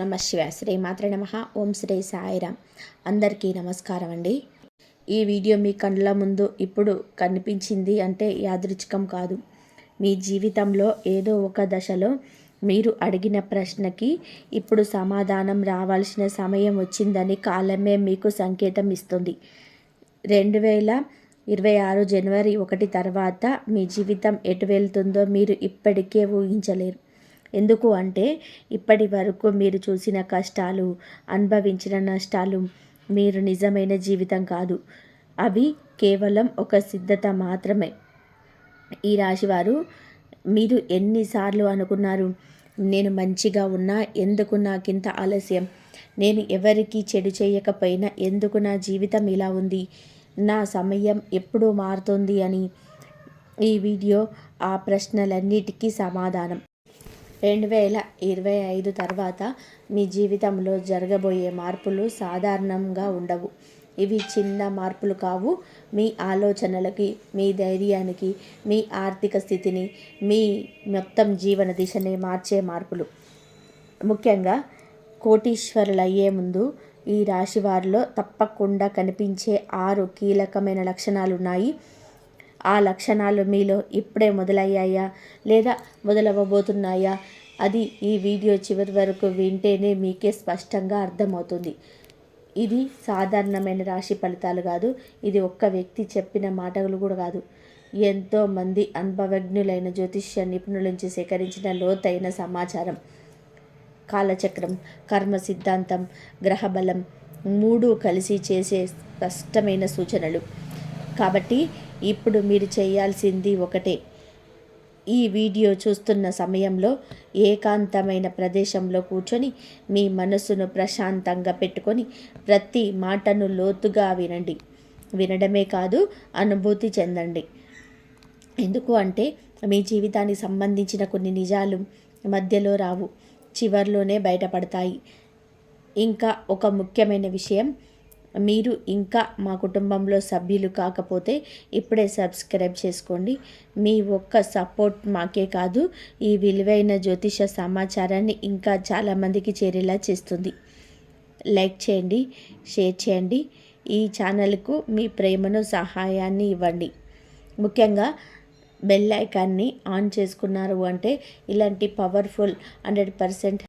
నమ శివాయ. శ్రీ మాత్రే నమః. ఓం శ్రీ సాయిరామ్. అందరికీ నమస్కారం అండి. ఈ వీడియో మీ కళ్ళ ముందు ఇప్పుడు కనిపించింది అంటే యాదృచ్ఛికం కాదు. మీ జీవితంలో ఏదో ఒక దశలో మీరు అడిగిన ప్రశ్నకి ఇప్పుడు సమాధానం రావాల్సిన సమయం వచ్చిందని కాలమే మీకు సంకేతం ఇస్తుంది. 2026 జనవరి 1 తర్వాత మీ జీవితం ఎటు వెళ్తుందో మీరు ఇప్పటికే ఊహించలేరు. ఎందుకు అంటే ఇప్పటి వరకు మీరు చూసిన కష్టాలు, అనుభవించిన నష్టాలు మీరు నిజమైన జీవితం కాదు. అవి కేవలం ఒక సిద్ధత మాత్రమే. ఈ రాశివారు, మీరు ఎన్నిసార్లు అనుకున్నారు, నేను మంచిగా ఉన్నా ఎందుకు నాకింత ఆలస్యం, నేను ఎవరికి చెడు చేయకపోయినా ఎందుకు నా జీవితం ఇలా ఉంది, నా సమయం ఎప్పుడు మారుతుంది అని. ఈ వీడియో ఆ ప్రశ్నలన్నిటికీ సమాధానం. 2025 తర్వాత మీ జీవితంలో జరగబోయే మార్పులు సాధారణంగా ఉండవు. ఇవి చిన్న మార్పులు కావు. మీ ఆలోచనలకి, మీ ధైర్యానికి, మీ ఆర్థిక స్థితిని, మీ మొత్తం జీవన దిశని మార్చే మార్పులు. ముఖ్యంగా కోటీశ్వరులయ్యే ముందు ఈ రాశి వారిలో తప్పకుండా కనిపించే 6 కీలకమైన లక్షణాలు ఉన్నాయి. ఆ లక్షణాలు మీలో ఇప్పుడే మొదలయ్యాయా లేదా మొదలవ్వబోతున్నాయా, అది ఈ వీడియో చివరి వరకు వింటేనే మీకే స్పష్టంగా అర్థమవుతుంది. ఇది సాధారణమైన రాశి ఫలితాలు కాదు. ఇది ఒక్క వ్యక్తి చెప్పిన మాటలు కూడా కాదు. ఎంతోమంది అనుభవజ్ఞులైన జ్యోతిష్య నిపుణుల నుంచి సేకరించిన లోతైన సమాచారం. కాలచక్రం, కర్మ సిద్ధాంతం, గ్రహబలం 3 కలిసి చేసే స్పష్టమైన సూచనలు. కాబట్టి ఇప్పుడు మీరు చేయాల్సింది ఒకటే. ఈ వీడియో చూస్తున్న సమయంలో ఏకాంతమైన ప్రదేశంలో కూర్చొని మీ మనసును ప్రశాంతంగా పెట్టుకొని ప్రతి మాటను లోతుగా వినండి. వినడమే కాదు, అనుభూతి చెందండి. ఎందుకు అంటే మీ జీవితానికి సంబంధించిన కొన్ని నిజాలు మధ్యలో రావు, చివర్లోనే బయటపడతాయి. ఇంకా ఒక ముఖ్యమైన విషయం, మీరు ఇంకా మా కుటుంబంలో సభ్యులు కాకపోతే ఇప్పుడే సబ్స్క్రైబ్ చేసుకోండి. మీ ఒక్క సపోర్ట్ మాకే కాదు, ఈ విలువైన జ్యోతిష సమాచారాన్ని ఇంకా చాలామందికి చేరేలా చేస్తుంది. లైక్ చేయండి, షేర్ చేయండి. ఈ ఛానల్కు మీ ప్రేమను, సహాయాన్ని ఇవ్వండి. ముఖ్యంగా బెల్ ఐకాన్ని ఆన్ చేసుకున్నారు అంటే ఇలాంటి పవర్ఫుల్ 100%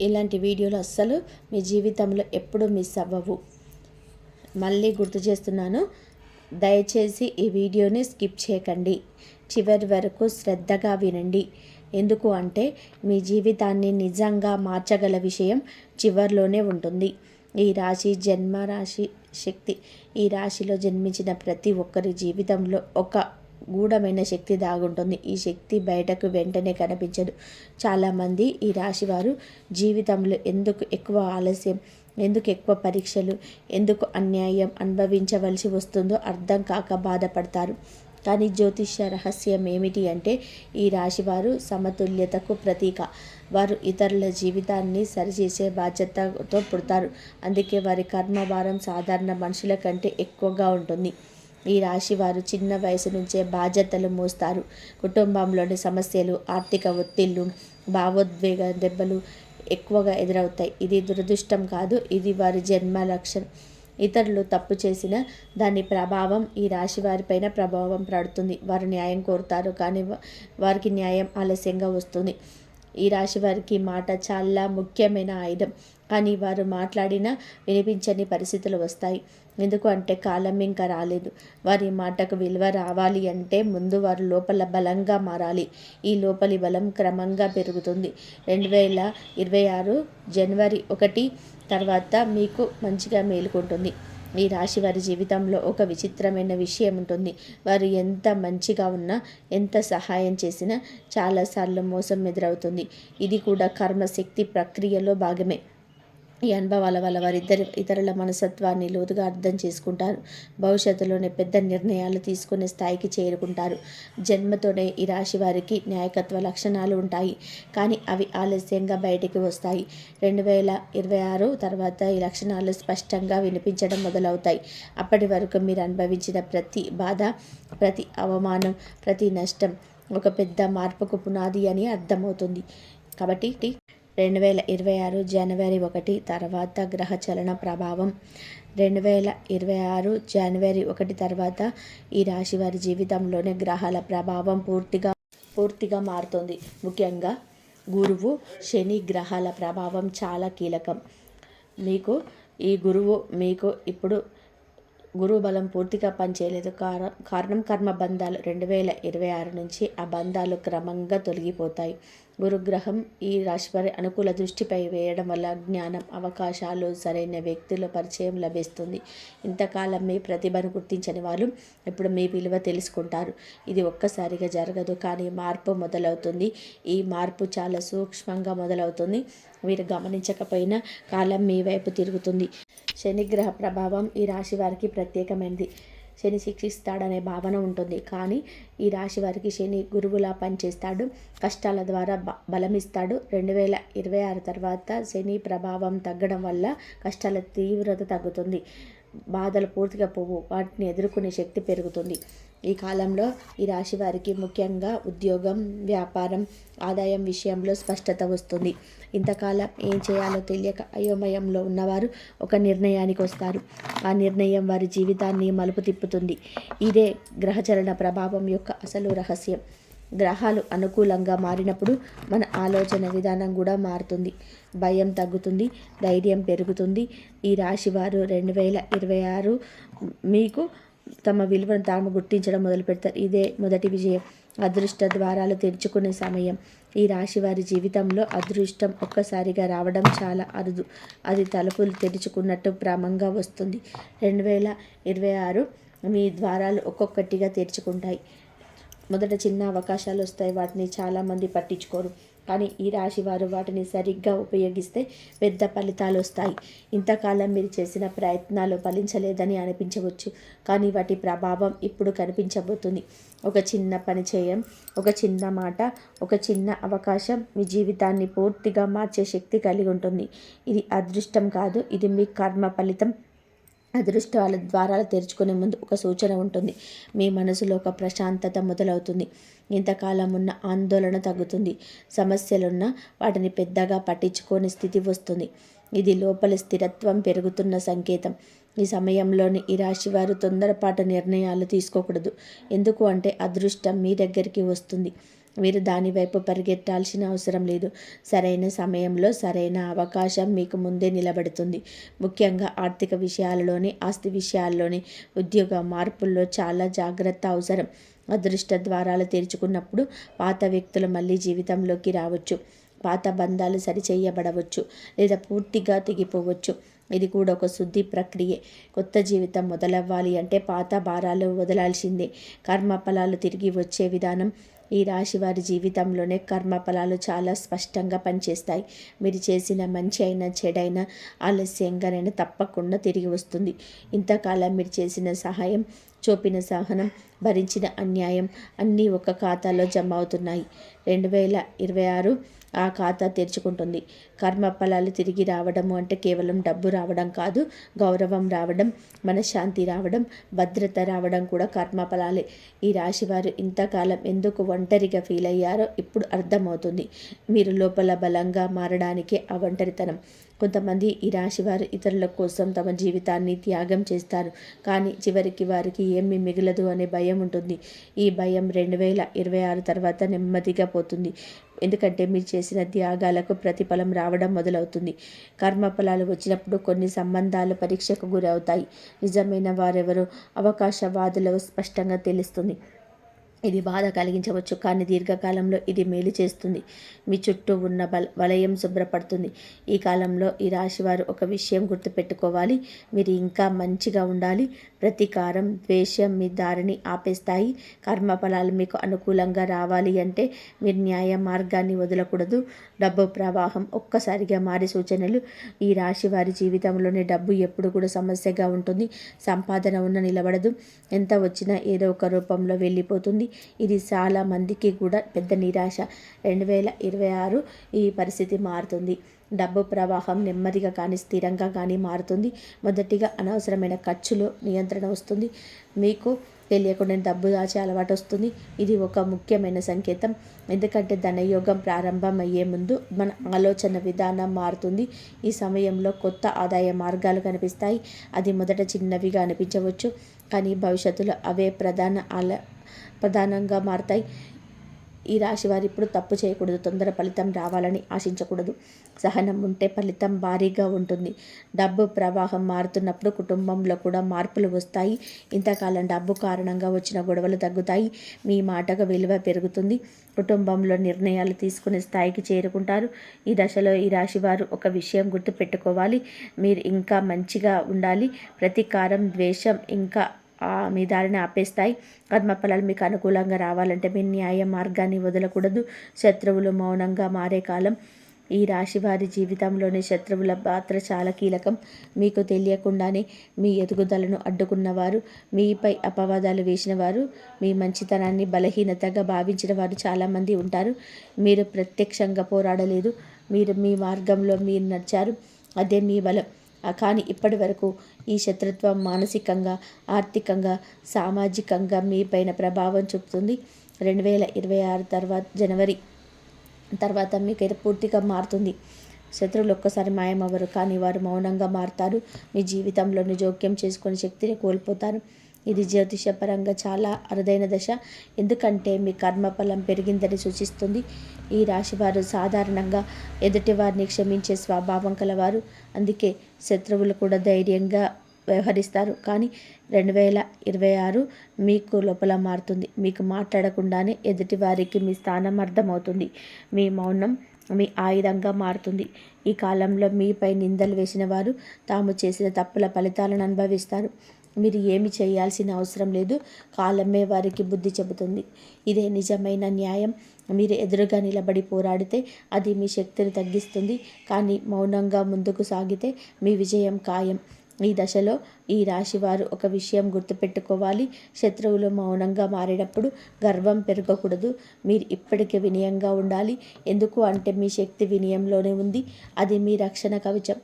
ఇలాంటి వీడియోలు అస్సలు మీ జీవితంలో ఎప్పుడూ మిస్ అవ్వవు. మళ్ళీ గుర్తు చేస్తున్నాను, దయచేసి ఈ వీడియోని స్కిప్ చేయకండి. చివరి వరకు శ్రద్ధగా వినండి. ఎందుకు అంటే మీ జీవితాన్ని నిజంగా మార్చగల విషయం చివరిలోనే ఉంటుంది. ఈ రాశి జన్మరాశి శక్తి. ఈ రాశిలో జన్మించిన ప్రతి ఒక్కరి జీవితంలో ఒక గూఢమైన శక్తి దాగుంటుంది. ఈ శక్తి బయటకు వెంటనే కనిపించదు. చాలామంది ఈ రాశి వారు జీవితంలో ఎందుకు ఎక్కువ ఆలస్యం, ఎందుకు ఎక్కువ పరీక్షలు, ఎందుకు అన్యాయం అనుభవించవలసి వస్తుందో అర్థం కాక బాధపడతారు. కానీ జ్యోతిష్య రహస్యం ఏమిటి అంటే ఈ రాశివారు సమతుల్యతకు ప్రతీక. వారు ఇతరుల జీవితాన్ని సరిచేసే బాధ్యతతో పుడతారు. అందుకే వారి కర్మభారం సాధారణ మనుషుల కంటే ఎక్కువగా ఉంటుంది. ఈ రాశి వారు చిన్న వయసు నుంచే బాధ్యతలు మోస్తారు. కుటుంబంలోని సమస్యలు, ఆర్థిక ఒత్తిళ్లు, భావోద్వేగ దెబ్బలు ఎక్కువగా ఎదురవుతాయి. ఇది దురదృష్టం కాదు, ఇది వారి జన్మ లక్షణం. ఇతరులు తప్పు చేసిన దాని ప్రభావం ఈ రాశి వారిపైన ప్రభావం పడుతుంది. వారు న్యాయం కోరుతారు, కానీ వారికి న్యాయం ఆలస్యంగా వస్తుంది. ఈ రాశి వారికి మాట చాలా ముఖ్యమైన ఆయుధం. కానీ వారు మాట్లాడినా వినిపించని పరిస్థితులు వస్తాయి. ఎందుకు అంటే కాలం ఇంకా రాలేదు. వారి మాటకు విలువ రావాలి అంటే ముందు వారు లోపల బలంగా మారాలి. ఈ లోపలి బలం క్రమంగా పెరుగుతుంది. 2026 జనవరి 1 తర్వాత మీకు మంచిగా మేలుకుంటుంది. ఈ రాశి వారి జీవితంలో ఒక విచిత్రమైన విషయం ఉంటుంది. వారు ఎంత మంచిగా ఉన్నా, ఎంత సహాయం చేసినా చాలాసార్లు మోసం ఎదురవుతుంది. ఇది కూడా కర్మశక్తి ప్రక్రియలో భాగమే. ఈ అనుభవాల వల్ల ఇతరుల మనస్తత్వాన్ని లోతుగా అర్థం చేసుకుంటారు. భవిష్యత్తులోనే పెద్ద నిర్ణయాలు తీసుకునే స్థాయికి చేరుకుంటారు. జన్మతోనే ఈ రాశి వారికి నాయకత్వ లక్షణాలు ఉంటాయి, కానీ అవి ఆలస్యంగా బయటికి వస్తాయి. 2026 తర్వాత ఈ లక్షణాలు స్పష్టంగా వినిపించడం మొదలవుతాయి. అప్పటి వరకు మీరు అనుభవించిన ప్రతి బాధ, ప్రతి అవమానం, ప్రతి నష్టం ఒక పెద్ద మార్పుకు పునాది అని అర్థమవుతుంది. కాబట్టి 2026 జనవరి 1 తర్వాత గ్రహచలన ప్రభావం. 2026 జనవరి 1 తర్వాత ఈ రాశి వారి జీవితంలోనే గ్రహాల ప్రభావం పూర్తిగా మారుతుంది. ముఖ్యంగా గురువు, శని గ్రహాల ప్రభావం చాలా కీలకం. ఈ గురువు మీకు ఇప్పుడు గురువు బలం పూర్తిగా పనిచేయలేదు. కారణం కర్మ బంధాలు. 2026 నుంచి ఆ బంధాలు క్రమంగా తొలగిపోతాయి. గురుగ్రహం ఈ రాశివారి అనుకూల దృష్టిపై వేయడం వల్ల జ్ఞానం, అవకాశాలు, సరైన వ్యక్తుల పరిచయం లభిస్తుంది. ఇంతకాలం మీ ప్రతిభను గుర్తించని వాళ్ళు ఇప్పుడు మీ విలువ తెలుసుకుంటారు. ఇది ఒక్కసారిగా జరగదు, కానీ మార్పు మొదలవుతుంది. ఈ మార్పు చాలా సూక్ష్మంగా మొదలవుతుంది. మీరు గమనించకపోయినా కాలం మీ వైపు తిరుగుతుంది. శనిగ్రహ ప్రభావం ఈ రాశి వారికి ప్రత్యేకమైనది. శని శిక్షిస్తాడనే భావన ఉంటుంది, కానీ ఈ రాశి వారికి శని గురువులా పనిచేస్తాడు. కష్టాల ద్వారా బలమిస్తాడు. 2026 తర్వాత శని ప్రభావం తగ్గడం వల్ల కష్టాల తీవ్రత తగ్గుతుంది. బాధలు పూర్తిగా పోవు, వాటిని ఎదుర్కొనే శక్తి పెరుగుతుంది. ఈ కాలంలో ఈ రాశి వారికి ముఖ్యంగా ఉద్యోగం, వ్యాపారం, ఆదాయం విషయంలో స్పష్టత వస్తుంది. ఇంతకాలం ఏం చేయాలో తెలియక అయోమయంలో ఉన్నవారు ఒక నిర్ణయానికి వస్తారు. ఆ నిర్ణయం వారి జీవితాన్ని మలుపు తిప్పుతుంది. ఇదే గ్రహచలన ప్రభావం యొక్క అసలు రహస్యం. గ్రహాలు అనుకూలంగా మారినప్పుడు మన ఆలోచన విధానం కూడా మారుతుంది. భయం తగ్గుతుంది, ధైర్యం పెరుగుతుంది. ఈ రాశివారు 2026 మీకు తమ విలువను తాము గుర్తించడం మొదలు పెడతారు. ఇదే మొదటి విజయం. అదృష్ట ద్వారాలు తెరుచుకునే సమయం. ఈ రాశి వారి జీవితంలో అదృష్టం ఒక్కసారిగా రావడం చాలా అరుదు. అది తలుపులు తెరుచుకున్నట్టు క్రమంగా వస్తుంది. 2026 మీ ద్వారాలు ఒక్కొక్కటిగా తెరుచుకుంటాయి. మొదట చిన్న అవకాశాలు వస్తాయి, వాటిని చాలామంది పట్టించుకోరు. కానీ ఈ రాశి వారు వాటిని సరిగ్గా ఉపయోగిస్తే పెద్ద ఫలితాలు వస్తాయి. ఇంతకాలం మీరు చేసిన ప్రయత్నాలు ఫలించలేదని అనిపించవచ్చు, కానీ వాటి ప్రభావం ఇప్పుడు కనిపించబోతుంది. ఒక చిన్న పరిచయం, ఒక చిన్న మాట, ఒక చిన్న అవకాశం మీ జీవితాన్ని పూర్తిగా మార్చే శక్తి కలిగి ఉంటుంది. ఇది అదృష్టం కాదు, ఇది మీ కర్మ ఫలితం. అదృష్టాల ద్వారాలు తెరుచుకునే ముందు ఒక సూచన ఉంటుంది. మీ మనసులో ఒక ప్రశాంతత మొదలవుతుంది. ఇంతకాలం ఉన్న ఆందోళన తగ్గుతుంది. సమస్యలున్న వాటిని పెద్దగా పట్టించుకోని స్థితి వస్తుంది. ఇది లోపలి స్థిరత్వం పెరుగుతున్న సంకేతం. ఈ సమయంలోని ఈ రాశి వారు తొందరపాటు నిర్ణయాలు తీసుకోకూడదు. ఎందుకు అంటే అదృష్టం మీ దగ్గరికి వస్తుంది. మీరు దాని వైపు పరిగెత్తాల్సిన అవసరం లేదు. సరైన సమయంలో సరైన అవకాశం మీకు ముందే నిలబడుతుంది. ముఖ్యంగా ఆర్థిక విషయాలలోని, ఆస్తి విషయాల్లోని, ఉద్యోగ మార్పుల్లో చాలా జాగ్రత్త అవసరం. అదృష్ట ద్వారాలు తెరుచుకున్నప్పుడు పాత వ్యక్తులు మళ్ళీ జీవితంలోకి రావచ్చు. పాత బంధాలు సరిచేయబడవచ్చు లేదా పూర్తిగా తెగిపోవచ్చు. ఇది కూడా ఒక శుద్ధి ప్రక్రియే. కొత్త జీవితం మొదలవ్వాలి అంటే పాత భారాలు వదలాల్సిందే. కర్మఫలాలు తిరిగి వచ్చే విధానం. ఈ రాశి వారి జీవితంలోనే కర్మఫలాలు చాలా స్పష్టంగా పనిచేస్తాయి. మీరు చేసిన మంచి అయినా చెడైనా ఆలస్యంగానైనా తప్పకుండా తిరిగి వస్తుంది. ఇంతకాలం మీరు చేసిన సహాయం, చూపిన సహనం, భరించిన అన్యాయం అన్నీ ఒక ఖాతాలో జమ అవుతున్నాయి. 2026 ఆ ఖాతా తెరుచుకుంటుంది. కర్మఫలాలు తిరిగి రావడము అంటే కేవలం డబ్బు రావడం కాదు, గౌరవం రావడం, మనశ్శాంతి రావడం, భద్రత రావడం కూడా కర్మఫలాలే. ఈ రాశివారు ఇంతకాలం ఎందుకు ఒంటరిగా ఫీల్ అయ్యారో ఇప్పుడు అర్థమవుతుంది. మీరు లోపల బలంగా మారడానికే ఆ ఒంటరితనం. కొంతమంది ఈ రాశివారు ఇతరుల కోసం తమ జీవితాన్ని త్యాగం చేస్తారు, కానీ చివరికి వారికి ఏమీ మిగలదు అనే భయం ఉంటుంది. ఈ భయం 2026 తర్వాత నెమ్మదిగా పోతుంది. ఎందుకంటే మీరు చేసిన త్యాగాలకు ప్రతిఫలం రావడం మొదలవుతుంది. కర్మఫలాలు వచ్చినప్పుడు కొన్ని సంబంధాలు పరీక్షకు గురవుతాయి. నిజమైన వారెవరో అవకాశవాదులు స్పష్టంగా తెలుస్తుంది. ఇది బాధ కలిగించవచ్చు, కానీ దీర్ఘకాలంలో ఇది మేలు చేస్తుంది. మీ చుట్టూ ఉన్న వలయం శుభ్రపడుతుంది. ఈ కాలంలో ఈ రాశివారు ఒక విషయం గుర్తుపెట్టుకోవాలి. మీరు ఇంకా మంచిగా ఉండాలి. ప్రతీకారం, ద్వేషం మీ దారిని ఆపేస్తాయి. కర్మఫలాలు మీకు అనుకూలంగా రావాలి అంటే మీరు న్యాయ మార్గాన్ని వదలకూడదు. డబ్బు ప్రవాహం ఒక్కసారిగా మారే సూచనలు. ఈ రాశి వారి జీవితంలోనే డబ్బు ఎప్పుడు కూడా సమస్యగా ఉంటుంది. సంపాదన నిలబడదు. ఎంత వచ్చినా ఏదో ఒక రూపంలో వెళ్ళిపోతుంది. ఇది చాలా మందికి కూడా పెద్ద నిరాశ. 2026 ఈ పరిస్థితి మారుతుంది. డబ్బు ప్రవాహం నెమ్మదిగా కానీ స్థిరంగా కానీ మారుతుంది. మొదటిగా అనవసరమైన ఖర్చులో నియంత్రణ వస్తుంది. మీకు తెలియకుండా డబ్బు దాచే అలవాటు వస్తుంది. ఇది ఒక ముఖ్యమైన సంకేతం. ఎందుకంటే ధనయోగం ప్రారంభం అయ్యే ముందు మన ఆలోచన విధానం మారుతుంది. ఈ సమయంలో కొత్త ఆదాయ మార్గాలు కనిపిస్తాయి. అది మొదట చిన్నవిగా అనిపించవచ్చు, కానీ భవిష్యత్తులో అవే ప్రధానంగా మారుతాయి. ఈ రాశి వారు ఇప్పుడు తప్పు చేయకూడదు. తొందర ఫలితం రావాలని ఆశించకూడదు. సహనం ఉంటే ఫలితం భారీగా ఉంటుంది. డబ్బు ప్రవాహం మారుతున్నప్పుడు కుటుంబంలో కూడా మార్పులు వస్తాయి. ఇంతకాలం డబ్బు కారణంగా వచ్చిన గొడవలు తగ్గుతాయి. మీ మాటకు విలువ పెరుగుతుంది. కుటుంబంలో నిర్ణయాలు తీసుకునే స్థాయికి చేరుకుంటారు. ఈ దశలో ఈ రాశి వారు ఒక విషయం గుర్తుపెట్టుకోవాలి. మీరు ఇంకా మంచిగా ఉండాలి. ప్రతీకారం, ద్వేషం ఇంకా మీ దారిని ఆపేస్తాయి. కర్మఫలాలు మీకు అనుకూలంగా రావాలంటే మీ న్యాయ మార్గాన్ని వదలకూడదు. శత్రువులు మౌనంగా మారే కాలం. ఈ రాశి వారి జీవితంలోని శత్రువుల పాత్ర చాలా కీలకం. మీకు తెలియకుండానే మీ ఎదుగుదలను అడ్డుకున్నవారు, మీపై అపవాదాలు వేసిన వారు, మీ మంచితనాన్ని బలహీనతగా భావించిన వారు చాలామంది ఉంటారు. మీరు ప్రత్యక్షంగా పోరాడలేదు. మీరు మీ మార్గంలో మీరు నడిచారు. అదే మీ బలం. కానీ ఇప్పటి వరకు ఈ శత్రుత్వం మానసికంగా, ఆర్థికంగా, సామాజికంగా మీపైన ప్రభావం చూపుతుంది. 2026 జనవరి తర్వాత మీకు పూర్తిగా మారుతుంది. శత్రువులు ఒక్కసారి మాయమవ్వరు, కానీ వారు మౌనంగా మారుతారు. మీ జీవితంలోని జోక్యం చేసుకునే శక్తిని కోల్పోతారు. ఇది జ్యోతిషపరంగా చాలా అరుదైన దశ, ఎందుకంటే మీ కర్మఫలం పెరిగిందని సూచిస్తుంది. ఈ రాశివారు సాధారణంగా ఎదుటివారిని క్షమించే స్వభావం కలవారు. అందుకే శత్రువులు కూడా ధైర్యంగా వ్యవహరిస్తారు. కానీ 2026 మీకు లోపల మారుతుంది. మీకు మాట్లాడకుండానే ఎదుటివారికి మీ స్థానం అర్థమవుతుంది. మీ మౌనం మీ ఆయుధంగా మారుతుంది. ఈ కాలంలో మీపై నిందలు వేసిన వారు తాము చేసిన తప్పుల ఫలితాలను అనుభవిస్తారు. మీరు ఏమి చేయాల్సిన అవసరం లేదు. కాలమే వారికి బుద్ధి చెబుతుంది. ఇదే నిజమైన న్యాయం. మీరు ఎదురుగా నిలబడి పోరాడితే అది మీ శక్తిని తగ్గిస్తుంది, కానీ మౌనంగా ముందుకు సాగితే మీ విజయం ఖాయం. ఈ దశలో ఈ రాశివారు ఒక విషయం గుర్తుపెట్టుకోవాలి. శత్రువులు మౌనంగా మారేటప్పుడు గర్వం పెరగకూడదు. మీరు ఇప్పటికే వినయంగా ఉండాలి. ఎందుకు అంటే మీ శక్తి వినయంలోనే ఉంది. అది మీ రక్షణ కవచం.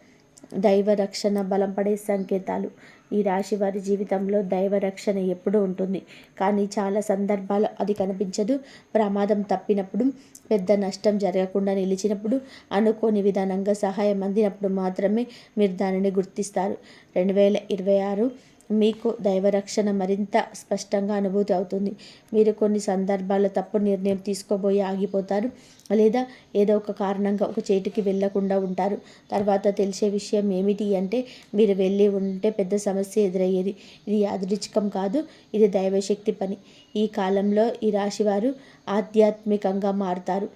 దైవ రక్షణ బలపడే సంకేతాలు. ఈ రాశి వారి జీవితంలో దైవ రక్షణ ఎప్పుడూ ఉంటుంది, కానీ చాలా సందర్భాలు అది కనిపించదు. ప్రమాదం తప్పినప్పుడు, పెద్ద నష్టం జరగకుండా నిలిచినప్పుడు, అనుకోని విధానంగా సహాయం అందినప్పుడు మాత్రమే మీరు దానిని గుర్తిస్తారు. 2026 మీకు దైవరక్షణ మరింత స్పష్టంగా అనుభూతి అవుతుంది. మీరు కొన్ని సందర్భాల్లో తప్పు నిర్ణయం తీసుకోబోయి ఆగిపోతారు, లేదా ఏదో ఒక కారణంగా ఒక చేతికి వెళ్లకుండా ఉంటారు. తర్వాత తెలిసే విషయం ఏమిటి అంటే మీరు వెళ్ళి ఉంటే పెద్ద సమస్య ఎదురయ్యేది. ఇది యాదృచ్ఛికం కాదు, ఇది దైవశక్తి పని. ఈ కాలంలో ఈ రాశివారు ఆధ్యాత్మికంగా మారుతారు.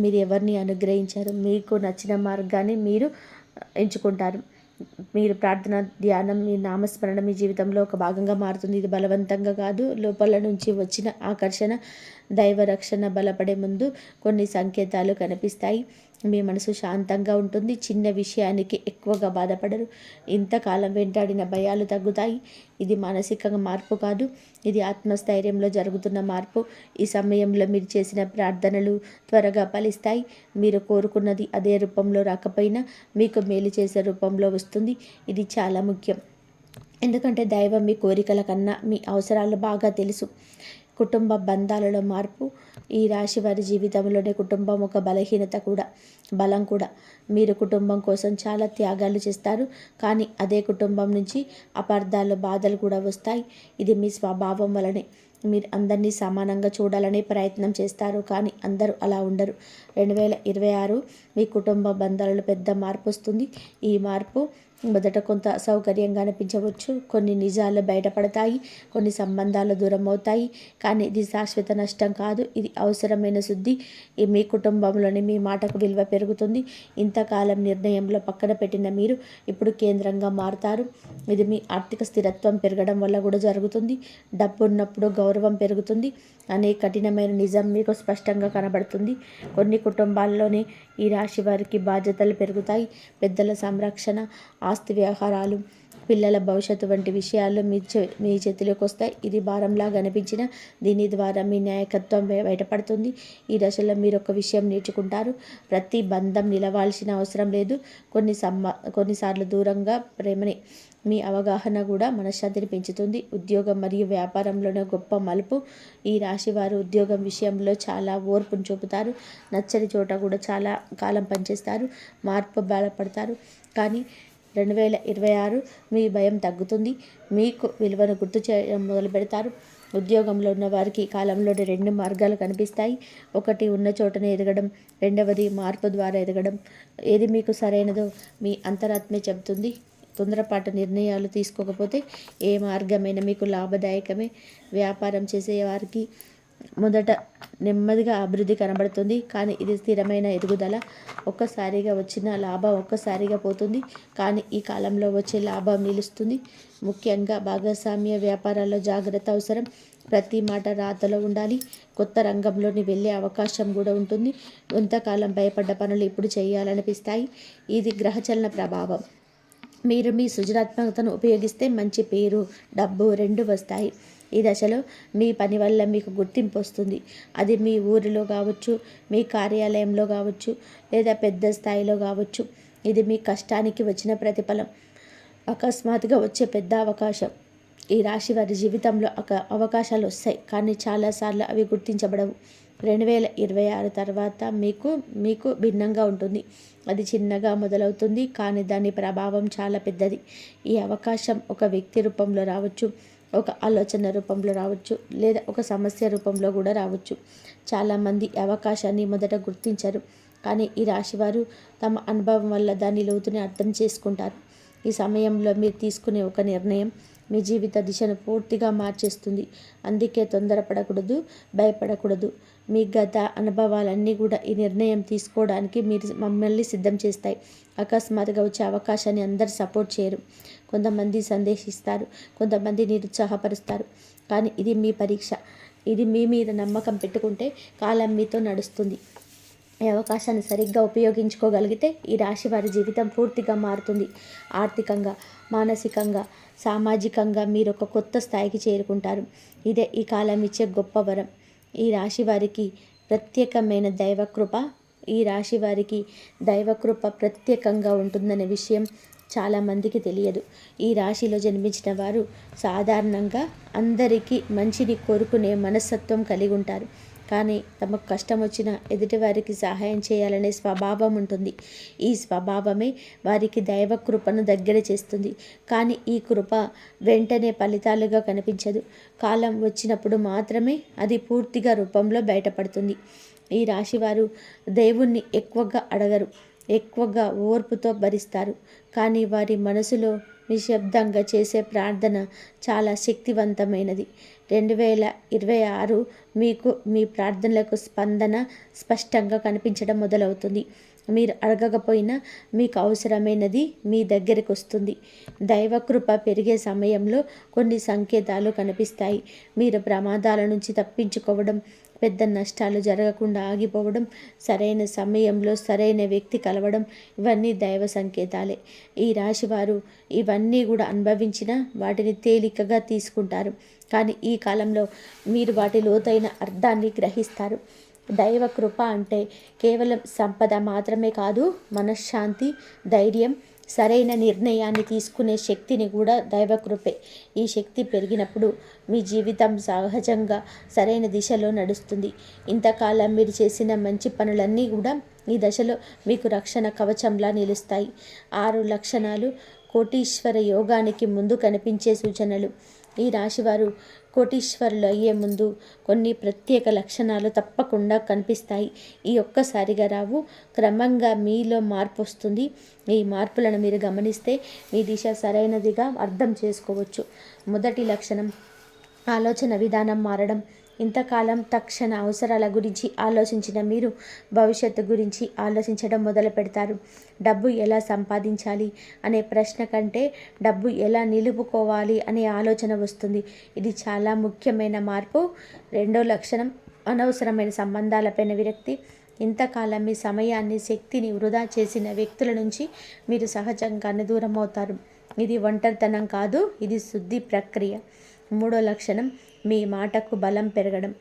మీరు ఎవరిని అనుగ్రహించారు, మీకు నచ్చిన మార్గాన్ని మీరు ఎంచుకుంటారు. మీరు ప్రార్థన, ధ్యానం, మీ నామస్మరణ మీ జీవితంలో ఒక భాగంగా మారుతుంది. ఇది బలవంతంగా కాదు, లోపల నుంచి వచ్చిన ఆకర్షణ. దైవ రక్షణ బలపడే ముందు కొన్ని సంకేతాలు కనిపిస్తాయి. మీ మనసు శాంతంగా ఉంటుంది. చిన్న విషయానికి ఎక్కువగా బాధపడరు. ఇంతకాలం వెంటాడిన భయాలు తగ్గుతాయి. ఇది మానసిక మార్పు కాదు, ఇది ఆత్మస్థైర్యంలో జరుగుతున్న మార్పు. ఈ సమయంలో మీరు చేసిన ప్రార్థనలు త్వరగా ఫలిస్తాయి. మీరు కోరుకున్నది అదే రూపంలో రాకపోయినా మీకు మేలు చేసే రూపంలో వస్తుంది. ఇది చాలా ముఖ్యం, ఎందుకంటే దైవం మీ కోరికల కన్నా మీ అవసరాలు బాగా తెలుసు. కుటుంబ బంధాలలో మార్పు. ఈ రాశి వారి జీవితంలోనే కుటుంబం ఒక బలహీనత కూడా, బలం కూడా. మీరు కుటుంబం కోసం చాలా త్యాగాలు చేస్తారు, కానీ అదే కుటుంబం నుంచి అపార్థాలు, బాధలు కూడా వస్తాయి. ఇది మీ స్వభావం వలనే. మీరు అందరినీ సమానంగా చూడాలనే ప్రయత్నం చేస్తారు, కానీ అందరూ అలా ఉండరు. 2026 మీ కుటుంబ బంధాలలో పెద్ద మార్పు వస్తుంది. ఈ మార్పు మొదట కొంత అసౌకర్యంగా అనిపించవచ్చు. కొన్ని నిజాలు బయటపడతాయి, కొన్ని సంబంధాలు దూరం అవుతాయి, కానీ ఇది శాశ్వత నష్టం కాదు. ఇది అవసరమైన శుద్ధి. మీ కుటుంబంలోని మీ మాటకు విలువ పెరుగుతుంది. ఇంతకాలం నిర్ణయంలో పక్కన పెట్టిన మీరు ఇప్పుడు కేంద్రంగా మారుతారు. ఇది మీ ఆర్థిక స్థిరత్వం పెరగడం వల్ల కూడా జరుగుతుంది. డబ్బు ఉన్నప్పుడు గౌరవం పెరుగుతుంది అనే కఠినమైన నిజం మీకు స్పష్టంగా కనబడుతుంది. కొన్ని కుటుంబాల్లోనే ఈ రాశి వారికి బాధ్యతలు పెరుగుతాయి. పెద్దల సంరక్షణ, ఆస్తి వ్యవహారాలు, పిల్లల భవిష్యత్తు వంటి విషయాల్లో మీ చేతిలోకి వస్తాయి. ఇది భారంలాగా అనిపించిన దీని ద్వారా మీ నాయకత్వం బయటపడుతుంది. ఈ దశలో మీరు ఒక విషయం నేర్చుకుంటారు. ప్రతి బంధం నిలవాల్సిన అవసరం లేదు. కొన్నిసార్లు దూరంగా ప్రేమని మీ అవగాహన కూడా మనశ్శాంతిని పెంచుతుంది. ఉద్యోగం మరియు వ్యాపారంలోనే గొప్ప మలుపు. ఈ రాశి వారు ఉద్యోగం విషయంలో చాలా ఓర్పును చూపుతారు. నచ్చని చోట కూడా చాలా కాలం పనిచేస్తారు. మార్పు బలపడతారు. కానీ 2026 మీ భయం తగ్గుతుంది. మీకు విలువను గుర్తు చేయడం మొదలు పెడతారు. ఉద్యోగంలో ఉన్న వారికి ఈ కాలంలోని 2 మార్గాలు కనిపిస్తాయి. ఒకటి ఉన్న చోటనే ఎదగడం, రెండవది మార్పు ద్వారా ఎదగడం. ఏది మీకు సరైనదో మీ అంతరాత్మే చెబుతుంది. తొందరపాటు నిర్ణయాలు తీసుకోకపోతే ఏ మార్గమైనా మీకు లాభదాయకమే. వ్యాపారం చేసే వారికి మొదట నెమ్మదిగా అభివృద్ధి కనబడుతుంది. కానీ ఇది స్థిరమైన ఎదుగుదల. ఒక్కసారిగా వచ్చిన లాభం ఒక్కసారిగా పోతుంది. కానీ ఈ కాలంలో వచ్చే లాభం నిలుస్తుంది. ముఖ్యంగా భాగస్వామ్య వ్యాపారాల్లో జాగ్రత్త అవసరం. ప్రతి మాట రాతలో ఉండాలి. కొత్త రంగంలోని వెళ్ళే అవకాశం కూడా ఉంటుంది. కొంతకాలం భయపడ్డ పనులు ఇప్పుడు చేయాలనిపిస్తాయి. ఇది గ్రహచలన ప్రభావం. మీరు మీ సృజనాత్మకతను ఉపయోగిస్తే మంచి పేరు, డబ్బు 2 వస్తాయి. ఈ దశలో మీ పని వల్ల మీకు గుర్తింపు వస్తుంది. అది మీ ఊరిలో కావచ్చు, మీ కార్యాలయంలో కావచ్చు, లేదా పెద్ద స్థాయిలో కావచ్చు. ఇది మీ కష్టానికి వచ్చిన ప్రతిఫలం. అకస్మాత్తుగా వచ్చే పెద్ద అవకాశం. ఈ రాశి వారి జీవితంలో అవకాశాలు వస్తాయి, కానీ చాలాసార్లు అవి గుర్తించబడవు. 2026 తర్వాత మీకు భిన్నంగా ఉంటుంది. అది చిన్నగా మొదలవుతుంది, కానీ దాని ప్రభావం చాలా పెద్దది. ఈ అవకాశం ఒక వ్యక్తి రూపంలో రావచ్చు, ఒక ఆలోచన రూపంలో రావచ్చు, లేదా ఒక సమస్య రూపంలో కూడా రావచ్చు. చాలామంది అవకాశాన్ని మొదట గుర్తించరు, కానీ ఈ రాశివారు తమ అనుభవం వల్ల దాని లోతుని అర్థం చేసుకుంటారు. ఈ సమయంలో మీరు తీసుకునే ఒక నిర్ణయం మీ జీవిత దిశను పూర్తిగా మార్చేస్తుంది. అందుకే తొందరపడకూడదు, భయపడకూడదు. మీ గత అనుభవాలన్నీ కూడా ఈ నిర్ణయం తీసుకోవడానికి మిమ్మల్ని సిద్ధం చేస్తాయి. అకస్మాత్తుగా వచ్చే అవకాశాన్ని అందరు సపోర్ట్ చేయరు. కొంతమంది సందేశిస్తారు, కొంతమంది నిరుత్సాహపరుస్తారు. కానీ ఇది మీ పరీక్ష. ఇది మీ మీద నమ్మకం పెట్టుకుంటే కాలం మీతో నడుస్తుంది. ఈ అవకాశాన్ని సరిగ్గా ఉపయోగించుకోగలిగితే ఈ రాశి వారి జీవితం పూర్తిగా మారుతుంది. ఆర్థికంగా, మానసికంగా, సామాజికంగా మీరు ఒక కొత్త స్థాయికి చేరుకుంటారు. ఇదే ఈ కాలం ఇచ్చే గొప్ప వరం. ఈ రాశి వారికి ప్రత్యేకమైన దైవకృప ప్రత్యేకంగా ఉంటుందనే విషయం చాలామందికి తెలియదు. ఈ రాశిలో జన్మించిన వారు సాధారణంగా అందరికీ మంచిని కోరుకునే మనస్తత్వం కలిగి ఉంటారు. కానీ తమకు కష్టం వచ్చినా ఎదుటివారికి సహాయం చేయాలనే స్వభావం ఉంటుంది. ఈ స్వభావమే వారికి దైవ కృపను దగ్గర చేస్తుంది. కానీ ఈ కృప వెంటనే ఫలితాలుగా కనిపించదు. కాలం వచ్చినప్పుడు మాత్రమే అది పూర్తిగా రూపంలో బయటపడుతుంది. ఈ రాశివారు దేవుణ్ణి ఎక్కువగా అడగరు, ఎక్కువగా ఓర్పుతో భరిస్తారు. కానీ వారి మనసులో నిశ్శబ్దంగా చేసే ప్రార్థన చాలా శక్తివంతమైనది. 2026 మీకు మీ ప్రార్థనలకు స్పందన స్పష్టంగా కనిపించడం మొదలవుతుంది. మీరు అడగకపోయినా మీకు అవసరమైనది మీ దగ్గరికి వస్తుంది. దైవకృప పెరిగే సమయంలో కొన్ని సంకేతాలు కనిపిస్తాయి. మీరు ప్రమాదాల నుంచి తప్పించుకోవడం, పెద్ద నష్టాలు జరగకుండా ఆగిపోవడం, సరైన సమయంలో సరైన వ్యక్తి కలవడం, ఇవన్నీ దైవ సంకేతాలే. ఈ రాశివారు ఇవన్నీ కూడా అనుభవించిన వాటిని తేలికగా తీసుకుంటారు. కానీ ఈ కాలంలో మీరు వాటి లోతైన అర్థాన్ని గ్రహిస్తారు. దైవ కృప అంటే కేవలం సంపద మాత్రమే కాదు, మనశ్శాంతి, ధైర్యం, సరైన నిర్ణయాన్ని తీసుకునే శక్తిని కూడా దైవకృపే. ఈ శక్తి పెరిగినప్పుడు మీ జీవితం సహజంగా సరైన దిశలో నడుస్తుంది. ఇంతకాలం మీరు చేసిన మంచి పనులన్నీ కూడా ఈ దశలో మీకు రక్షణ కవచంలా నిలుస్తాయి. 6 లక్షణాలు కోటీశ్వర యోగానికి ముందు కనిపించే సూచనలు. ఈ రాశివారు కోటీశ్వరులు అయ్యే ముందు కొన్ని ప్రత్యేక లక్షణాలు తప్పకుండా కనిపిస్తాయి. ఈ ఒక్కసారిగా రావు, క్రమంగా మీలో మార్పు వస్తుంది. ఈ మార్పులను మీరు గమనిస్తే మీ దిశ సరైనదిగా అర్థం చేసుకోవచ్చు. మొదటి లక్షణం, ఆలోచన విధానం మారడం. ఇంతకాలం తక్షణ అవసరాల గురించి ఆలోచించిన మీరు భవిష్యత్తు గురించి ఆలోచించడం మొదలు పెడతారు. డబ్బు ఎలా సంపాదించాలి అనే ప్రశ్న కంటే డబ్బు ఎలా నిలుపుకోవాలి అనే ఆలోచన వస్తుంది. ఇది చాలా ముఖ్యమైన మార్పు. రెండో లక్షణం, అనవసరమైన సంబంధాలపైన విరక్తి. ఇంతకాలం మీ సమయాన్ని, శక్తిని వృధా చేసిన వ్యక్తుల నుంచి మీరు సహజంగానే దూరం అవుతారు. ఇది ఒంటరితనం కాదు, ఇది శుద్ధి ప్రక్రియ. 3వ లక్షణం, మీ మాటకు బలం పెరగడం.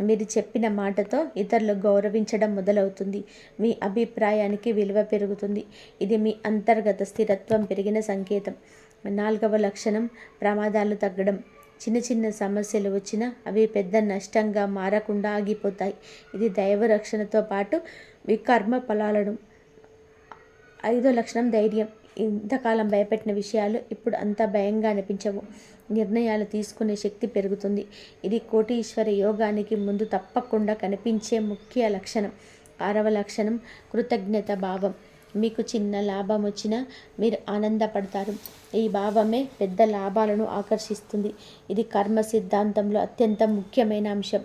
మీరు చెప్పిన మాటతో ఇతరులు గౌరవించడం మొదలవుతుంది. మీ అభిప్రాయానికి విలువ పెరుగుతుంది. ఇది మీ అంతర్గత స్థిరత్వం పెరిగిన సంకేతం. 4వ లక్షణం, ప్రమాదాలు తగ్గడం. చిన్న చిన్న సమస్యలు వచ్చినా అవి పెద్ద నష్టంగా మారకుండా ఆగిపోతాయి. ఇది దైవ రక్షణతో పాటు మీ కర్మ ఫలాలను. 5వ లక్షణం, ధైర్యం. ఇంతకాలం భయపెట్టిన విషయాలు ఇప్పుడు అంత భయంగా అనిపించవు. నిర్ణయాలు తీసుకునే శక్తి పెరుగుతుంది. ఇది కోటీశ్వర యోగానికి ముందు తప్పకుండా కనిపించే ముఖ్య లక్షణం. 6వ లక్షణం, కృతజ్ఞత భావం. మీకు చిన్న లాభం వచ్చినా మీరు ఆనందపడతారు. ఈ భావమే పెద్ద లాభాలను ఆకర్షిస్తుంది. ఇది కర్మ సిద్ధాంతంలో అత్యంత ముఖ్యమైన అంశం.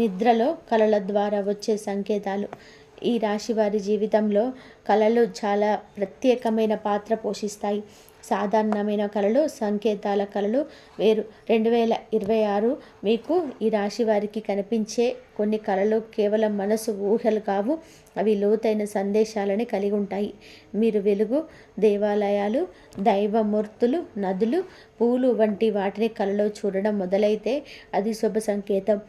నిద్రలో కలల ద్వారా వచ్చే సంకేతాలు. ఈ రాశి వారి జీవితంలో కళలు చాలా ప్రత్యేకమైన పాత్ర పోషిస్తాయి. సాధారణమైన కళలు, సంకేతాల కళలు వేరు. 2026 మీకు ఈ రాశి వారికి కనిపించే కొన్ని కళలు కేవలం మనసు ఊహలు కావు, అవి లోతైన సందేశాలని కలిగి ఉంటాయి. మీరు వెలుగు, దేవాలయాలు, దైవమూర్తులు, నదులు, పూలు వంటి వాటిని కళలో చూడడం మొదలైతే అది శుభ సంకేతం.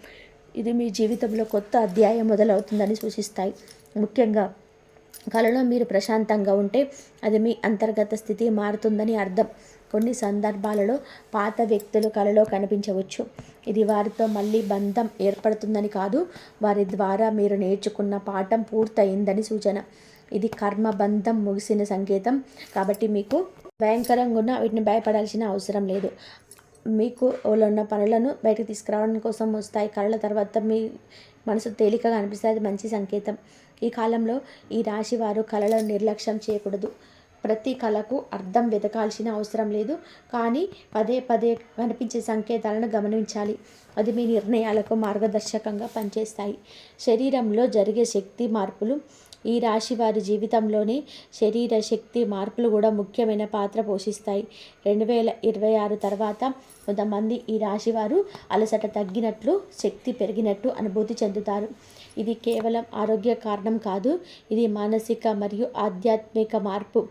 ఇది మీ జీవితంలో కొత్త అధ్యాయం మొదలవుతుందని సూచిస్తాయి. ముఖ్యంగా కలలో మీరు ప్రశాంతంగా ఉంటే అది మీ అంతర్గత స్థితి మారుతుందని అర్థం. కొన్ని సందర్భాలలో పాత వ్యక్తులు కలలో కనిపించవచ్చు. ఇది వారితో మళ్ళీ బంధం ఏర్పడుతుందని కాదు, వారి ద్వారా మీరు నేర్చుకున్న పాఠం పూర్తయిందని సూచన. ఇది కర్మ బంధం ముగిసిన సంకేతం. కాబట్టి మీకు భయంకరంగా ఉన్న వీటిని భయపడాల్సిన అవసరం లేదు. మీకు ఉన్న పనులను బయటకు తీసుకురావడం కోసం వస్తాయి. కళల తర్వాత మీ మనసు తేలికగా అనిపిస్తుంది, అది మంచి సంకేతం. ఈ కాలంలో ఈ రాశి వారు కళలను నిర్లక్ష్యం చేయకూడదు. ప్రతి కళకు అర్థం వెతకాల్సిన అవసరం లేదు, కానీ పదే పదే కనిపించే సంకేతాలను గమనించాలి. అది మీ నిర్ణయాలకు మార్గదర్శకంగా పనిచేస్తాయి. శరీరంలో జరిగే శక్తి మార్పులు. ఈ రాశి వారి జీవితంలోని శరీర శక్తి మార్పులు కూడా ముఖ్యమైన పాత్ర పోషిస్తాయి. 2026 తర్వాత కొంతమంది ఈ రాశి వారు అలసట తగ్గినట్లు, శక్తి పెరిగినట్టు అనుభూతి చెందుతారు. ఇది కేవలం ఆరోగ్య కారణం కాదు, ఇది మానసిక మరియు ఆధ్యాత్మిక మార్పు.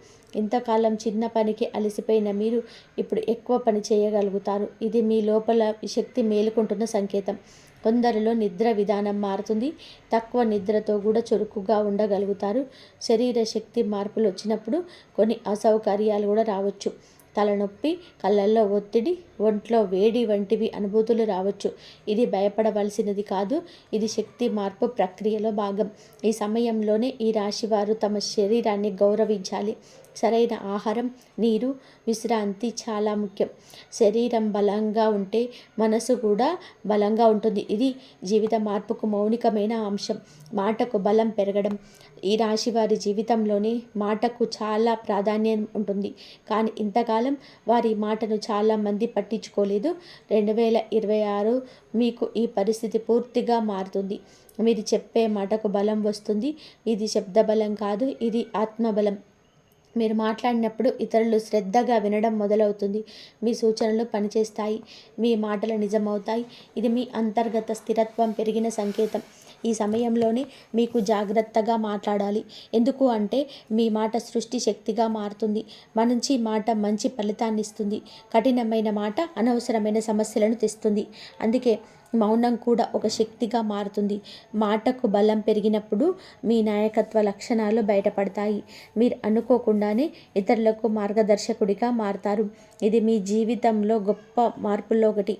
ఇంతకాలం చిన్న పనికి అలసిపోయిన మీరు ఇప్పుడు ఎక్కువ పని చేయగలుగుతారు. ఇది మీ లోపల శక్తి మేలుకుంటున్న సంకేతం. కొందరిలో నిద్ర విధానం మారుతుంది. తక్కువ నిద్రతో కూడా చురుకుగా ఉండగలుగుతారు. శరీర శక్తి మార్పులు వచ్చినప్పుడు కొన్ని అసౌకర్యాలు కూడా రావచ్చు. తలనొప్పి, కళ్ళల్లో ఒత్తిడి, ఒంట్లో వేడి వంటివి అనుభూతులు రావచ్చు. ఇది భయపడవలసినది కాదు, ఇది శక్తి మార్పు ప్రక్రియలో భాగం. ఈ సమయంలోనే ఈ రాశివారు తమ శరీరాన్ని గౌరవించాలి. సరైన ఆహారం, నీరు, విశ్రాంతి చాలా ముఖ్యం. శరీరం బలంగా ఉంటే మనసు కూడా బలంగా ఉంటుంది. ఇది జీవిత మార్పుకు మౌలికమైన అంశం. మాటకు బలం పెరగడం. ఈ రాశి వారి జీవితంలోని మాటకు చాలా ప్రాధాన్యం ఉంటుంది, కానీ ఇంతకాలం వారి మాటను చాలామంది పట్టించుకోలేదు. 2026 మీకు ఈ పరిస్థితి పూర్తిగా మారుతుంది. మీరు చెప్పే మాటకు బలం వస్తుంది. ఇది శబ్ద బలం కాదు, ఇది ఆత్మబలం. మీరు మాట్లాడినప్పుడు ఇతరులు శ్రద్ధగా వినడం మొదలవుతుంది. మీ సూచనలు పనిచేస్తాయి, మీ మాటలు నిజమవుతాయి. ఇది మీ అంతర్గత స్థిరత్వం పెరిగిన సంకేతం. ఈ సమయంలోనే మీకు జాగ్రత్తగా మాట్లాడాలి. ఎందుకు అంటే మీ మాట సృష్టి శక్తిగా మారుతుంది. మంచి మాట మంచి ఫలితాన్ని ఇస్తుంది. కఠినమైన మాట అనవసరమైన సమస్యలను తెస్తుంది. అందుకే మౌనం కూడా ఒక శక్తిగా మారుతుంది. మాటకు బలం పెరిగినప్పుడు మీ నాయకత్వ లక్షణాలు బయటపడతాయి. మీరు అనుకోకుండానే ఇతరులకు మార్గదర్శకుడిగా మారుతారు. ఇది మీ జీవితంలో గొప్ప మార్పుల్లో ఒకటి.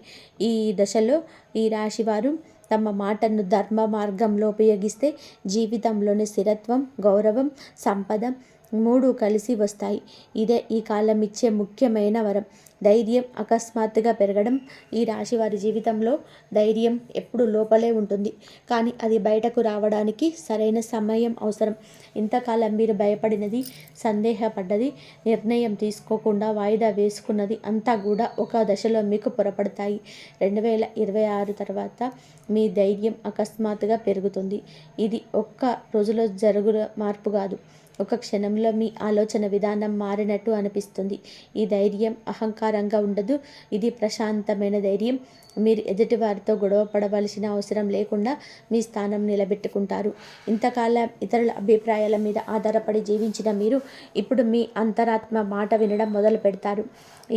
ఈ దశలో ఈ రాశివారు తమ మాటను ధర్మ మార్గంలో ఉపయోగిస్తే జీవితంలోని స్థిరత్వం, గౌరవం, సంపద 3 కలిసి వస్తాయి. ఇదే ఈ కాలం ఇచ్చే ముఖ్యమైన వరం. ధైర్యం అకస్మాత్తుగా పెరగడం. ఈ రాశి వారి జీవితంలో ధైర్యం ఎప్పుడు లోపలే ఉంటుంది, కానీ అది బయటకు రావడానికి సరైన సమయం అవసరం. ఇంతకాలం మీరు భయపడినది, సందేహపడ్డది, నిర్ణయం తీసుకోకుండా వాయిదా వేసుకున్నది అంతా కూడా ఒక దశలో మీకు పొరపడతాయి. 2026 తర్వాత మీ ధైర్యం అకస్మాత్తుగా పెరుగుతుంది. ఇది ఒక్క రోజులో జరుగున మార్పు కాదు, ఒక క్షణంలో మీ ఆలోచన విధానం మారినట్టు అనిపిస్తుంది. ఈ ధైర్యం అహంకారంగా ఉండదు, ఇది ప్రశాంతమైన ధైర్యం. మీరు ఎదుటివారితో గొడవ పడవలసిన అవసరం లేకుండా మీ స్థానం నిలబెట్టుకుంటారు. ఇంతకాలం ఇతరుల అభిప్రాయాల మీద ఆధారపడి జీవించిన మీరు ఇప్పుడు మీ అంతరాత్మ మాట వినడం మొదలు పెడతారు.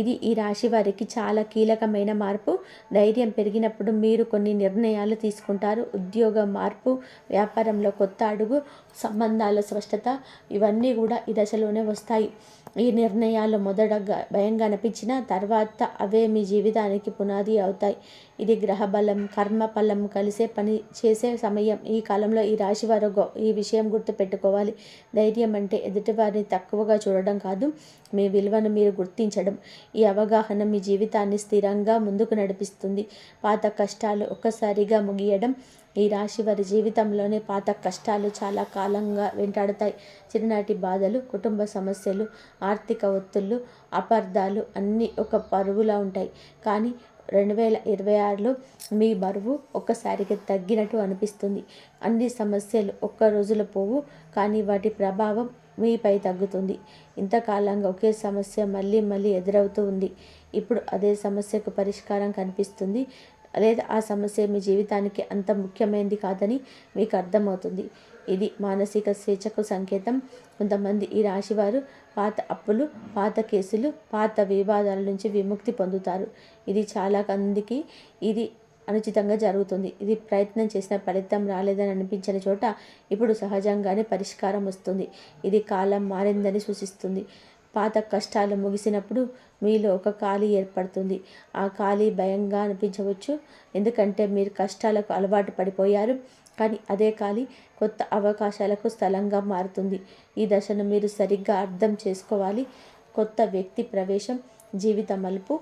ఇది ఈ రాశి వారికి చాలా కీలకమైన మార్పు. ధైర్యం పెరిగినప్పుడు మీరు కొన్ని నిర్ణయాలు తీసుకుంటారు. ఉద్యోగ మార్పు, వ్యాపారంలో కొత్త అడుగు, సంబంధాల స్పష్టత, ఇవన్నీ కూడా ఈ దశలోనే వస్తాయి. ఈ నిర్ణయాలు మొదట భయంగా అనిపించిన తర్వాత అవే మీ జీవితానికి పునాది అవుతాయి. ఇది గ్రహబలం, కర్మఫలం కలిసే పని చేసే సమయం. ఈ కాలంలో ఈ రాశి వారు ఈ విషయం గుర్తుపెట్టుకోవాలి. ధైర్యం అంటే ఎదుటివారిని తక్కువగా చూడడం కాదు, మీ విలువను మీరు గుర్తించడం. ఈ అవగాహన మీ జీవితాన్ని స్థిరంగా ముందుకు నడిపిస్తుంది. పాత కష్టాలు ఒక్కసారిగా ముగియడం. ఈ రాశి వారి జీవితంలోనే పాత కష్టాలు చాలా కాలంగా వెంటాడుతాయి. చిన్ననాటి బాధలు, కుటుంబ సమస్యలు, ఆర్థిక ఒత్తిళ్ళు, అపార్థాలు అన్నీ ఒక పరువులా ఉంటాయి. కానీ 2026లో మీ బరువు ఒక్కసారిగా తగ్గినట్టు అనిపిస్తుంది. అన్ని సమస్యలు ఒక్క రోజులో పోవు, కానీ వాటి ప్రభావం మీపై తగ్గుతుంది. ఇంతకాలంగా ఒకే సమస్య మళ్ళీ మళ్ళీ ఎదురవుతూ ఉంది. ఇప్పుడు అదే సమస్యకు పరిష్కారం కనిపిస్తుంది, లేదా ఆ సమస్య మీ జీవితానికి అంత ముఖ్యమైనది కాదని మీకు అర్థమవుతుంది. ఇది మానసిక స్వేచ్ఛకు సంకేతం. కొంతమంది ఈ రాశివారు పాత అప్పులు, పాత కేసులు, పాత వివాదాల నుంచి విముక్తి పొందుతారు. ఇది చాలా మందికి ఇది అనుచితంగా జరుగుతుంది. ఇది ప్రయత్నం చేసిన ఫలితం రాలేదని అనిపించిన చోట ఇప్పుడు సహజంగానే పరిష్కారం వస్తుంది. ఇది కాలం మారిందని సూచిస్తుంది. పాత కష్టాలు ముగిసినప్పుడు మీలో ఒక ఖాళీ ఏర్పడుతుంది. ఆ ఖాళీ భయంగా అనిపించవచ్చు, ఎందుకంటే మీరు కష్టాలకు అలవాటు పడిపోయారు. కానీ అదే ఖాళీ కొత్త అవకాశాలకు స్థలంగా మారుతుంది. ఈ దశను మీరు సరిగ్గా అర్థం చేసుకోవాలి. కొత్త వ్యక్తి ప్రవేశం, జీవిత మలుపు.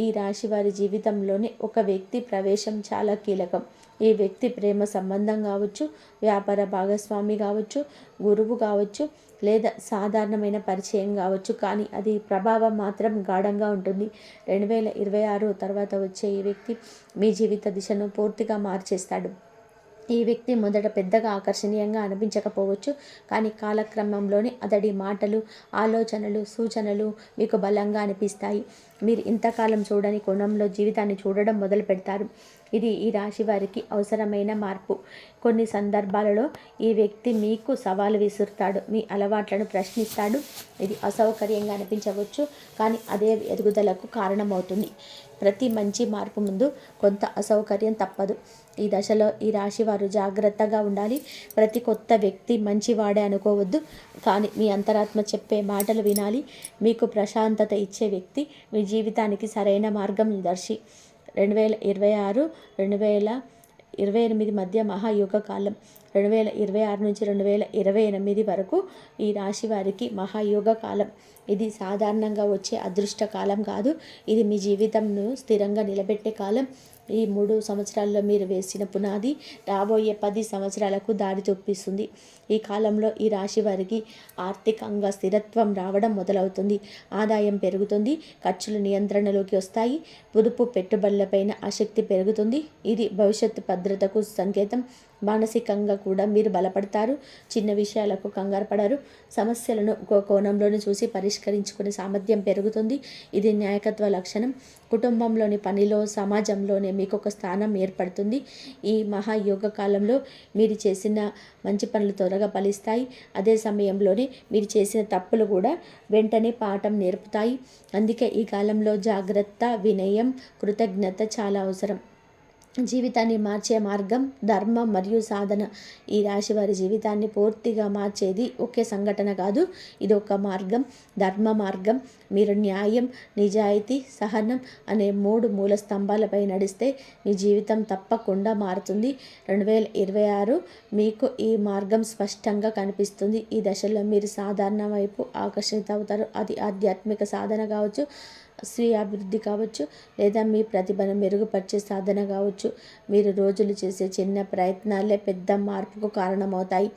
ఈ రాశి వారి జీవితంలోనే ఒక వ్యక్తి ప్రవేశం చాలా కీలకం. ఈ వ్యక్తి ప్రేమ సంబంధం కావచ్చు, వ్యాపార భాగస్వామి కావచ్చు, గురువు కావచ్చు, లేదా సాధారణమైన పరిచయం కావచ్చు, కానీ అది ప్రభావం మాత్రం గాఢంగా ఉంటుంది. 2026 తర్వాత వచ్చే ఈ వ్యక్తి మీ జీవిత దిశను పూర్తిగా మార్చేస్తాడు. ఈ వ్యక్తి మొదట పెద్దగా ఆకర్షణీయంగా అనిపించకపోవచ్చు, కానీ కాలక్రమంలోనే అతడి మాటలు, ఆలోచనలు, సూచనలు మీకు బలంగా అనిపిస్తాయి. మీరు ఇంతకాలం చూడని కోణంలో జీవితాన్ని చూడడం మొదలు పెడతారు. ఇది ఈ రాశి వారికి అవసరమైన మార్పు. కొన్ని సందర్భాలలో ఈ వ్యక్తి మీకు సవాలు విసురుతాడు, మీ అలవాట్లను ప్రశ్నిస్తాడు. ఇది అసౌకర్యంగా అనిపించవచ్చు, కానీ అదే ఎదుగుదలకు కారణమవుతుంది. ప్రతి మంచి మార్పు ముందు కొంత అసౌకర్యం తప్పదు. ఈ దశలో ఈ రాశి వారు జాగ్రత్తగా ఉండాలి. ప్రతి కొత్త వ్యక్తి మంచివాడే అనుకోవద్దు, కానీ మీ అంతరాత్మ చెప్పే మాటలు వినాలి. మీకు ప్రశాంతత ఇచ్చే వ్యక్తి మీ జీవితానికి సరైన మార్గదర్శి. 2026 2028 మధ్య మహాయోగ కాలం. 2026 నుంచి 2028 వరకు ఈ రాశి వారికి మహాయోగ కాలం. ఇది సాధారణంగా వచ్చే అదృష్ట కాలం కాదు, ఇది మీ జీవితంను స్థిరంగా నిలబెట్టే కాలం. ఈ 3 సంవత్సరాల్లో మీరు వేసిన పునాది రాబోయే 10 సంవత్సరాలకు దారి చూపిస్తుంది. ఈ కాలంలో ఈ రాశి వారికి ఆర్థికంగా స్థిరత్వం రావడం మొదలవుతుంది. ఆదాయం పెరుగుతుంది, ఖర్చులు నియంత్రణలోకి వస్తాయి, పొదుపు పెట్టుబడులపైన ఆసక్తి పెరుగుతుంది. ఇది భవిష్యత్తు భద్రతకు సంకేతం. మానసికంగా కూడా మీరు బలపడతారు. చిన్న విషయాలకు కంగారు పడరు. సమస్యలను ఒక కోణంలోనే చూసి పరిష్కరించుకునే సామర్థ్యం పెరుగుతుంది. ఇది నాయకత్వ లక్షణం. కుటుంబంలోని పనిలో, సమాజంలోనే మీకు ఒక స్థానం ఏర్పడుతుంది. ఈ మహాయోగ కాలంలో మీరు చేసిన మంచి పనులు త్వరగా ఫలిస్తాయి. అదే సమయంలోనే మీరు చేసిన తప్పులు కూడా వెంటనే పాఠం నేర్పుతాయి. అందుకే ఈ కాలంలో జాగ్రత్త, వినయం, కృతజ్ఞత చాలా అవసరం. జీవితాన్ని మార్చే మార్గం ధర్మం మరియు సాధన. ఈ రాశి వారి జీవితాన్ని పూర్తిగా మార్చేది ఒకే సంఘటన కాదు, ఇది ఒక మార్గం, ధర్మ మార్గం. మీరు న్యాయం, నిజాయితీ, సహనం అనే 3 మూల స్తంభాలపై నడిస్తే మీ జీవితం తప్పకుండా మారుతుంది. 2026 మీకు ఈ మార్గం స్పష్టంగా కనిపిస్తుంది. ఈ దశలో మీరు సాధారణ వైపు ఆకర్షిత అవుతారు. అది ఆధ్యాత్మిక సాధన కావచ్చు, స్వీయ అభివృద్ధి కావచ్చు, లేదా మీ ప్రతిభను మెరుగుపరిచే సాధన కావచ్చు. మీరు రోజులు చేసే చిన్న ప్రయత్నాలే పెద్ద మార్పుకు కారణమవుతాయి.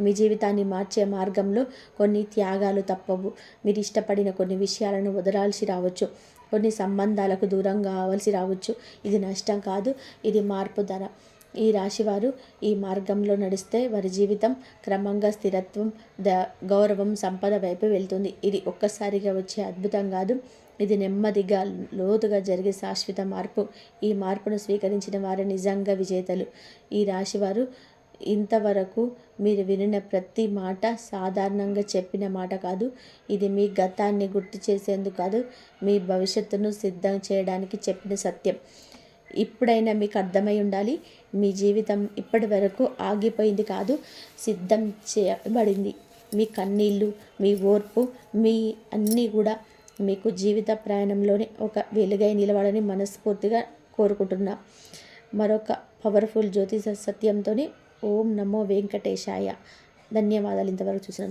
మీ జీవితాన్ని మార్చే మార్గంలో కొన్ని త్యాగాలు తప్పవు. మీరు ఇష్టపడిన కొన్ని విషయాలను వదలాల్సి రావచ్చు, కొన్ని సంబంధాలకు దూరం కావాల్సి రావచ్చు. ఇది నష్టం కాదు, ఇది మార్పు ధర. ఈ రాశివారు ఈ మార్గంలో నడిస్తే వారి జీవితం క్రమంగా స్థిరత్వం, గౌరవం, సంపద వైపు వెళ్తుంది. ఇది ఒక్కసారిగా వచ్చే అద్భుతం కాదు. ఇది నెమ్మదిగా లోతుగా జరిగే శాశ్వత మార్పు. ఈ మార్పును స్వీకరించిన వారు నిజంగా విజేతలు. ఈ రాశివారు ఇంతవరకు మీరు వినిన ప్రతి మాట సాధారణంగా చెప్పిన మాట కాదు. ఇది మీ గతాన్ని గుర్తు చేసేందుకు కాదు, మీ భవిష్యత్తును సిద్ధం చేయడానికి చెప్పిన సత్యం. ఇప్పుడైనా మీకు అర్థమై ఉండాలి, మీ జీవితం ఇప్పటి వరకు ఆగిపోయింది కాదు, సిద్ధం చేయబడింది. మీ కన్నీళ్ళు, మీ ఓర్పు, మీ అన్నీ కూడా మీకు జీవిత ప్రయాణంలోనే ఒక వెలుగై నిలవాలని మనస్ఫూర్తిగా కోరుకుంటున్నా. మరొక పవర్ఫుల్ జ్యోతిష సత్యంతో ఓం నమో వెంకటేశాయ. ధన్యవాదాలు ఇంతవరకు చూసినందుకు.